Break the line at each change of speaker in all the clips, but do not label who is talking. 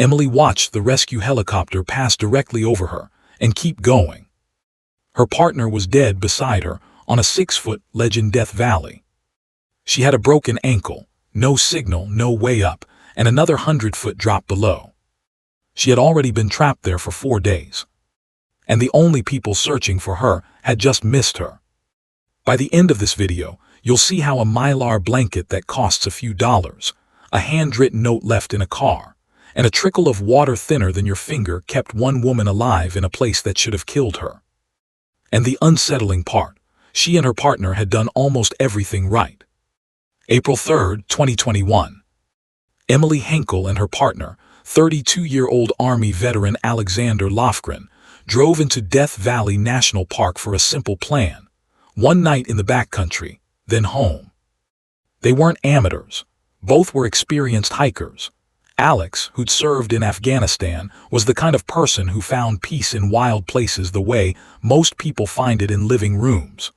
Emily watched the rescue helicopter pass directly over her and keep going. Her partner was dead beside her on a 6-foot ledge in Death Valley. She had a broken ankle, no signal, no way up, and another 100-foot drop below. She had already been trapped there for 4 days. And the only people searching for her had just missed her. By the end of this video, you'll see how a Mylar blanket that costs a few dollars, a handwritten note left in a car, and a trickle of water thinner than your finger kept one woman alive in a place that should have killed her. And the unsettling part, she and her partner had done almost everything right. April 3, 2021. Emily Henkel and her partner, 32-year-old Army veteran Alexander Lofgren, drove into Death Valley National Park for a simple plan. One night in the backcountry, then home. They weren't amateurs. Both were experienced hikers. Alex, who'd served in Afghanistan, was the kind of person who found peace in wild places the way most people find it in living rooms.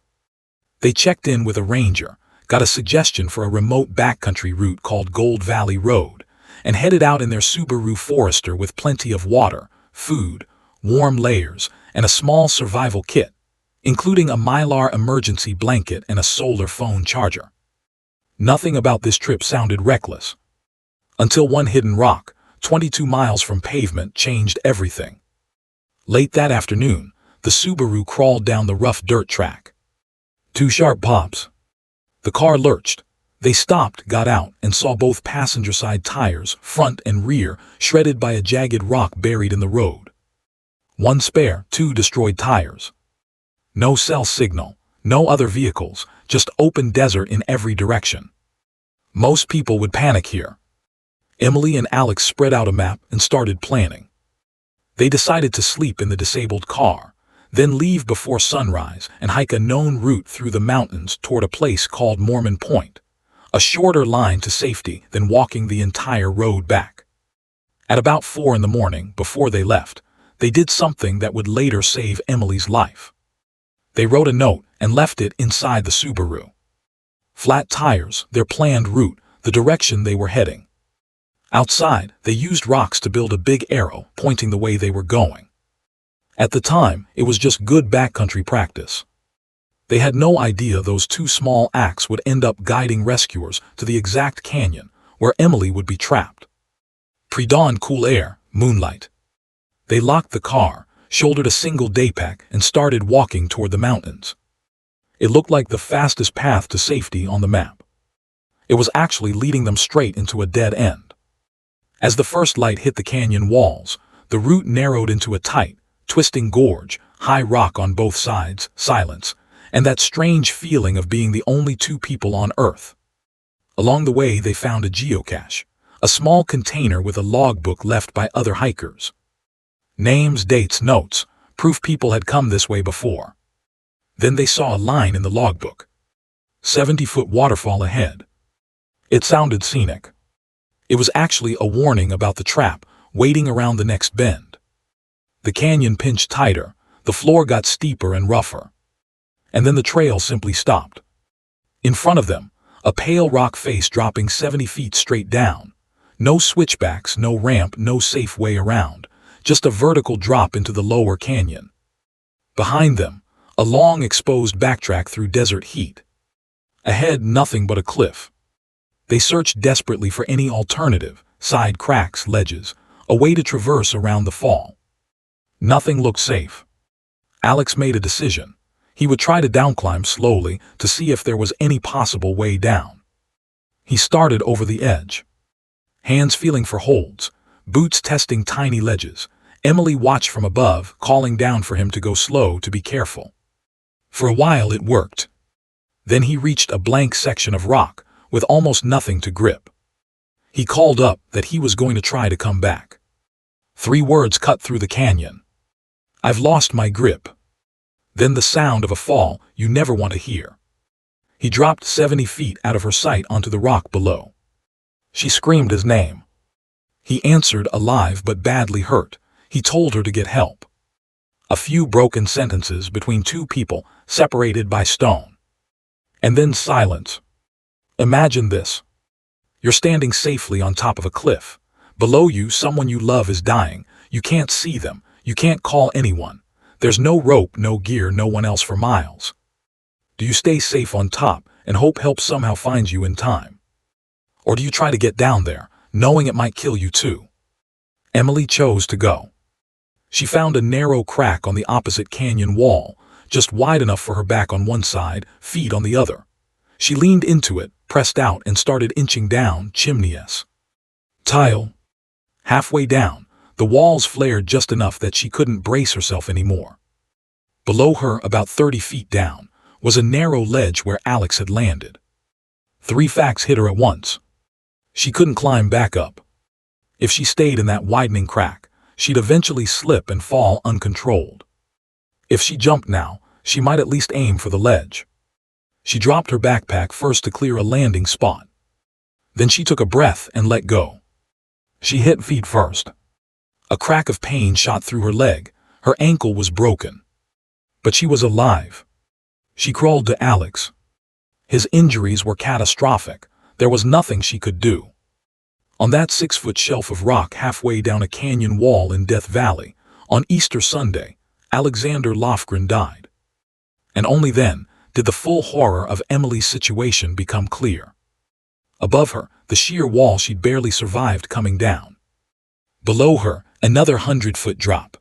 They checked in with a ranger, got a suggestion for a remote backcountry route called Gold Valley Road, and headed out in their Subaru Forester with plenty of water, food, warm layers, and a small survival kit, including a Mylar emergency blanket and a solar phone charger. Nothing about this trip sounded reckless. Until one hidden rock, 22 miles from pavement, changed everything. Late that afternoon, the Subaru crawled down the rough dirt track. 2 sharp pops. The car lurched. They stopped, got out, and saw both passenger side tires, front and rear, shredded by a jagged rock buried in the road. 1 spare, 2 destroyed tires. No cell signal, no other vehicles, just open desert in every direction. Most people would panic here. Emily and Alex spread out a map and started planning. They decided to sleep in the disabled car, then leave before sunrise and hike a known route through the mountains toward a place called Mormon Point, a shorter line to safety than walking the entire road back. At about 4 in the morning, before they left, they did something that would later save Emily's life. They wrote a note and left it inside the Subaru. Flat tires, their planned route, the direction they were heading. Outside, they used rocks to build a big arrow pointing the way they were going. At the time, it was just good backcountry practice. They had no idea those 2 small acts would end up guiding rescuers to the exact canyon where Emily would be trapped. Pre-dawn cool air, moonlight. They locked the car, shouldered a single day pack, and started walking toward the mountains. It looked like the fastest path to safety on the map. It was actually leading them straight into a dead end. As the first light hit the canyon walls, the route narrowed into a tight, twisting gorge, high rock on both sides, silence, and that strange feeling of being the only 2 people on Earth. Along the way, they found a geocache, a small container with a logbook left by other hikers. Names, dates, notes, proof people had come this way before. Then they saw a line in the logbook. 70-foot waterfall ahead. It sounded scenic. It was actually a warning about the trap waiting around the next bend. The canyon pinched tighter, the floor got steeper and rougher. And then the trail simply stopped. In front of them, a pale rock face dropping 70 feet straight down. No switchbacks, no ramp, no safe way around, just a vertical drop into the lower canyon. Behind them, a long exposed backtrack through desert heat. Ahead, nothing but a cliff. They searched desperately for any alternative, side cracks, ledges, a way to traverse around the fall. Nothing looked safe. Alex made a decision. He would try to downclimb slowly to see if there was any possible way down. He started over the edge. Hands feeling for holds, boots testing tiny ledges. Emily watched from above, calling down for him to go slow, to be careful. For a while it worked. Then he reached a blank section of rock, with almost nothing to grip. He called up that he was going to try to come back. 3 words cut through the canyon. "I've lost my grip." Then the sound of a fall you never want to hear. He dropped 70 feet out of her sight onto the rock below. She screamed his name. He answered, alive but badly hurt. He told her to get help. A few broken sentences between 2 people separated by stone. And then silence. Imagine this. You're standing safely on top of a cliff, Below you, someone you love is dying. You can't see them. You can't call anyone. There's no rope, no gear, no one else for miles. Do you stay safe on top and hope help somehow finds you in time? Or do you try to get down there, knowing it might kill you too? Emily chose to go. She found a narrow crack on the opposite canyon wall, just wide enough for her back on one side, feet on the other. She leaned into it, pressed out, and started inching down, chimney-esque. Tile. Halfway down, the walls flared just enough that she couldn't brace herself anymore. Below her, about 30 feet down, was a narrow ledge where Alex had landed. 3 facts hit her at once. She couldn't climb back up. If she stayed in that widening crack, she'd eventually slip and fall uncontrolled. If she jumped now, she might at least aim for the ledge. She dropped her backpack first to clear a landing spot. Then she took a breath and let go. She hit feet first. A crack of pain shot through her leg. Her ankle was broken. But she was alive. She crawled to Alex. His injuries were catastrophic. There was nothing she could do. On that 6-foot shelf of rock halfway down a canyon wall in Death Valley, on Easter Sunday, Alexander Lofgren died. And only then did the full horror of Emily's situation become clear. Above her, the sheer wall she'd barely survived coming down. Below her, another 100-foot drop.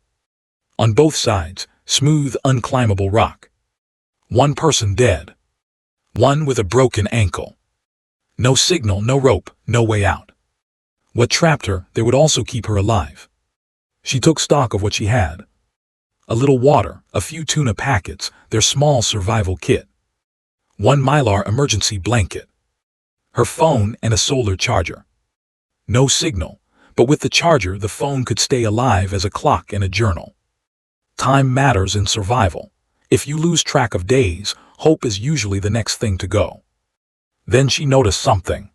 On both sides, smooth, unclimbable rock. One person dead. One with a broken ankle. No signal, no rope, no way out. What trapped her, they would also keep her alive. She took stock of what she had. A little water, a few tuna packets, their small survival kit. 1 Mylar emergency blanket. Her phone and a solar charger. No signal, but with the charger the phone could stay alive as a clock and a journal. Time matters in survival. If you lose track of days, hope is usually the next thing to go. Then she noticed something.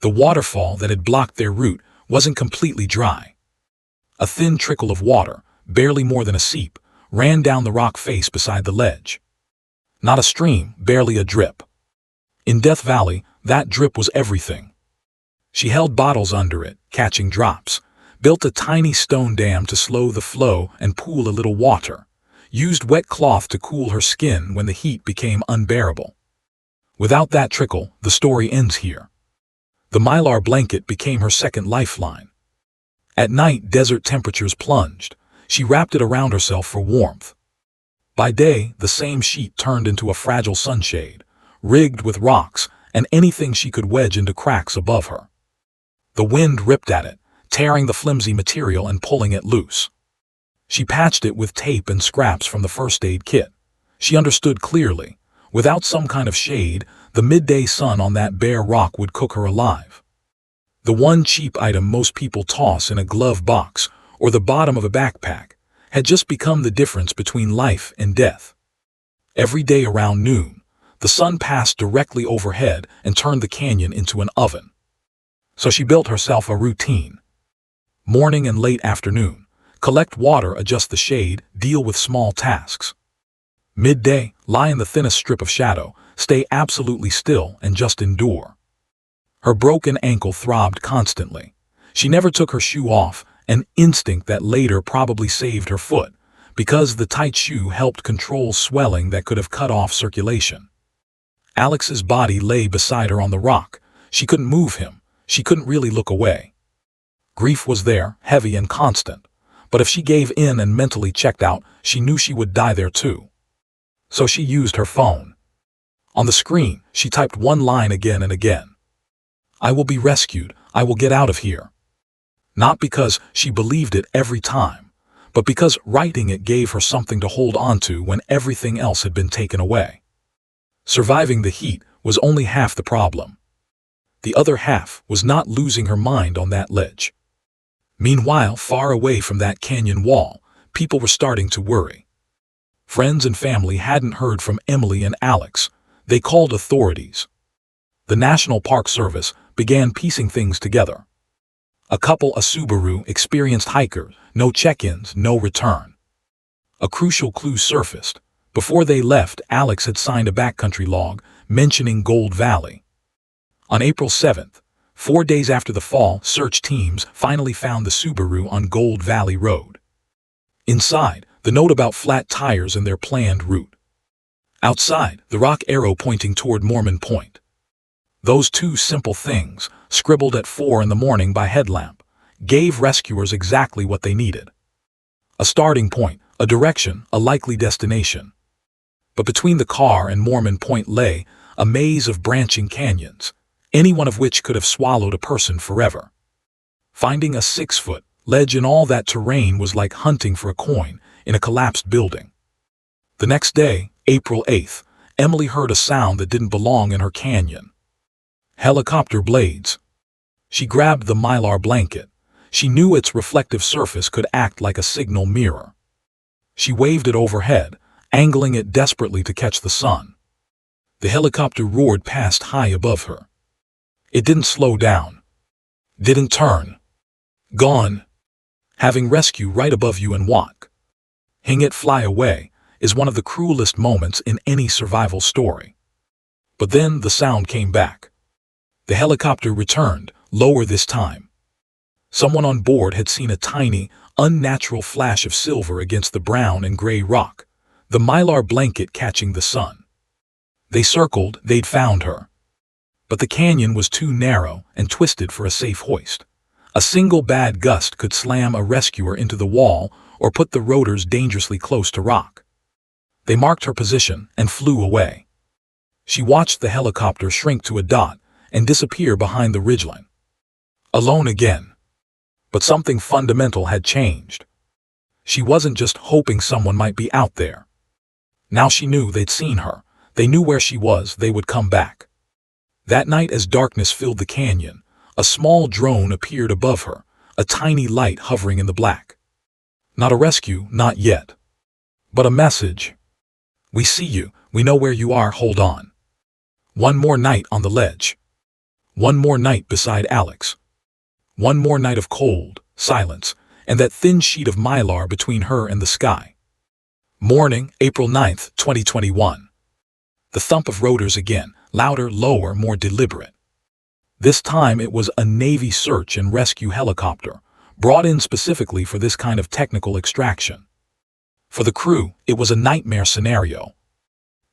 The waterfall that had blocked their route wasn't completely dry. A thin trickle of water, barely more than a seep, ran down the rock face beside the ledge. Not a stream, barely a drip. In Death Valley, that drip was everything. She held bottles under it, catching drops, built a tiny stone dam to slow the flow and pool a little water, used wet cloth to cool her skin when the heat became unbearable. Without that trickle, the story ends here. The Mylar blanket became her second lifeline. At night, desert temperatures plunged. She wrapped it around herself for warmth. By day, the same sheet turned into a fragile sunshade, rigged with rocks and anything she could wedge into cracks above her. The wind ripped at it, tearing the flimsy material and pulling it loose. She patched it with tape and scraps from the first aid kit. She understood clearly. Without some kind of shade, the midday sun on that bare rock would cook her alive. The one cheap item most people toss in a glove box or the bottom of a backpack had just become the difference between life and death. Every day around noon, the sun passed directly overhead and turned the canyon into an oven. So she built herself a routine. Morning and late afternoon, collect water, adjust the shade, deal with small tasks. Midday, lie in the thinnest strip of shadow, stay absolutely still and just endure. Her broken ankle throbbed constantly. She never took her shoe off, an instinct that later probably saved her foot, because the tight shoe helped control swelling that could have cut off circulation. Alex's body lay beside her on the rock. She couldn't move him. She couldn't really look away. Grief was there, heavy and constant, but if she gave in and mentally checked out, she knew she would die there too. So she used her phone. On the screen, she typed one line again and again. I will be rescued. I will get out of here. Not because she believed it every time, but because writing it gave her something to hold on to when everything else had been taken away. Surviving the heat was only half the problem. The other half was not losing her mind on that ledge. Meanwhile, far away from that canyon wall, people were starting to worry. Friends and family hadn't heard from Emily and Alex. They called authorities. The National Park Service began piecing things together. A couple, a Subaru, experienced hikers, no check-ins, no return. A crucial clue surfaced. Before they left, Alex had signed a backcountry log mentioning Gold Valley. On April 7th, 4 days after the fall, search teams finally found the Subaru on Gold Valley Road. Inside, the note about flat tires and their planned route. Outside, the rock arrow pointing toward Mormon Point. Those two simple things, scribbled at 4 in the morning by headlamp, gave rescuers exactly what they needed. A starting point, a direction, a likely destination. But between the car and Mormon Point lay a maze of branching canyons, any one of which could have swallowed a person forever. Finding a 6-foot ledge in all that terrain was like hunting for a coin in a collapsed building. The next day, April 8th, Emily heard a sound that didn't belong in her canyon. Helicopter blades. She grabbed the Mylar blanket. She knew its reflective surface could act like a signal mirror. She waved it overhead, angling it desperately to catch the sun. The helicopter roared past high above her. It didn't slow down. Didn't turn. Gone. Having rescue right above you and watching it fly away is one of the cruelest moments in any survival story. But then the sound came back. The helicopter returned, lower this time. Someone on board had seen a tiny, unnatural flash of silver against the brown and gray rock, the Mylar blanket catching the sun. They circled, they'd found her. But the canyon was too narrow and twisted for a safe hoist. A single bad gust could slam a rescuer into the wall or put the rotors dangerously close to rock. They marked her position and flew away. She watched the helicopter shrink to a dot and disappear behind the ridgeline. Alone again. But something fundamental had changed. She wasn't just hoping someone might be out there. Now she knew they'd seen her. They knew where she was. They would come back. That night, as darkness filled the canyon, a small drone appeared above her, a tiny light hovering in the black. Not a rescue, not yet. But a message. We see you, we know where you are, hold on. One more night on the ledge. One more night beside Alex. One more night of cold, silence, and that thin sheet of Mylar between her and the sky. Morning, April 9th, 2021. The thump of rotors again, louder, lower, more deliberate. This time it was a Navy search and rescue helicopter, brought in specifically for this kind of technical extraction. For the crew, it was a nightmare scenario.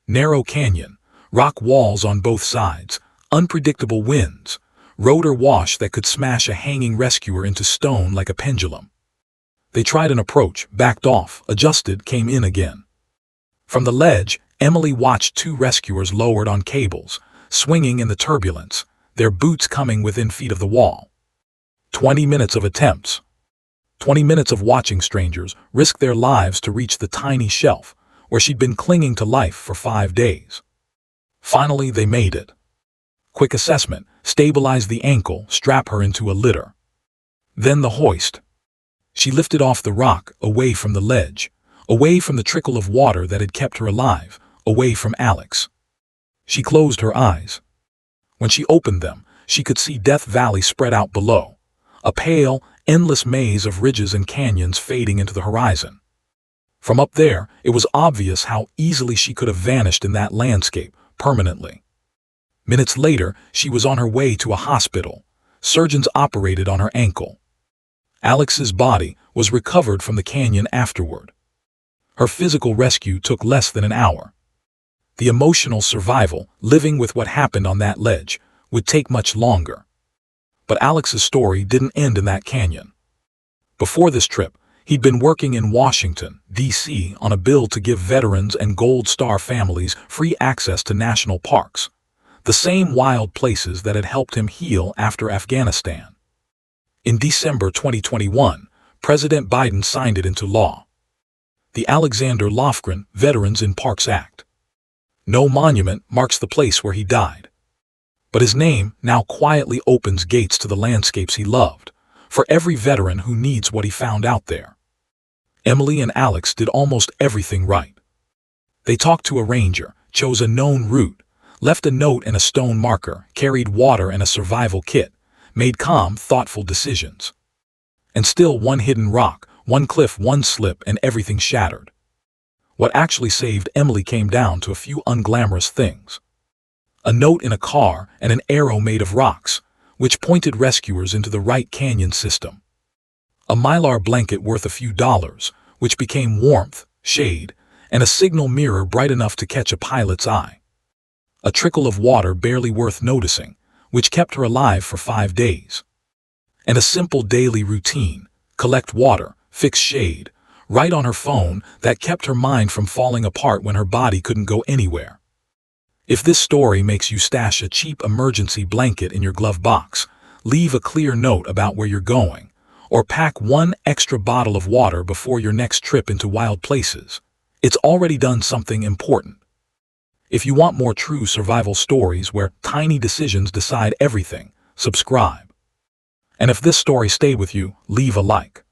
Narrow canyon, rock walls on both sides, unpredictable winds, rotor wash that could smash a hanging rescuer into stone like a pendulum. They tried an approach, backed off, adjusted, came in again. From the ledge, Emily watched two rescuers lowered on cables, swinging in the turbulence, their boots coming within feet of the wall. 20 minutes of attempts. 20 minutes of watching strangers risk their lives to reach the tiny shelf where she'd been clinging to life for 5 days. Finally, they made it. Quick assessment, stabilize the ankle, strap her into a litter. Then the hoist. She lifted off the rock, away from the ledge, away from the trickle of water that had kept her alive, away from Alex. She closed her eyes. When she opened them, she could see Death Valley spread out below, a pale, endless maze of ridges and canyons fading into the horizon. From up there, it was obvious how easily she could have vanished in that landscape, permanently. Minutes later, she was on her way to a hospital. Surgeons operated on her ankle. Alex's body was recovered from the canyon afterward. Her physical rescue took less than an hour. The emotional survival, living with what happened on that ledge, would take much longer. But Alex's story didn't end in that canyon. Before this trip, he'd been working in Washington, D.C. on a bill to give veterans and Gold Star families free access to national parks, the same wild places that had helped him heal after Afghanistan. In December 2021, President Biden signed it into law. The Alexander Lofgren Veterans in Parks Act. No monument marks the place where he died. But his name now quietly opens gates to the landscapes he loved, for every veteran who needs what he found out there. Emily and Alex did almost everything right. They talked to a ranger, chose a known route, left a note and a stone marker, carried water and a survival kit, made calm, thoughtful decisions. And still one hidden rock, one cliff, one slip, and everything shattered. What actually saved Emily came down to a few unglamorous things. A note in a car and an arrow made of rocks, which pointed rescuers into the right canyon system. A Mylar blanket worth a few dollars, which became warmth, shade, and a signal mirror bright enough to catch a pilot's eye. A trickle of water barely worth noticing, which kept her alive for 5 days. And a simple daily routine, collect water, fix shade, write on her phone, that kept her mind from falling apart when her body couldn't go anywhere. If this story makes you stash a cheap emergency blanket in your glove box, leave a clear note about where you're going, or pack 1 extra bottle of water before your next trip into wild places, it's already done something important. If you want more true survival stories where tiny decisions decide everything, subscribe. And if this story stayed with you, leave a like.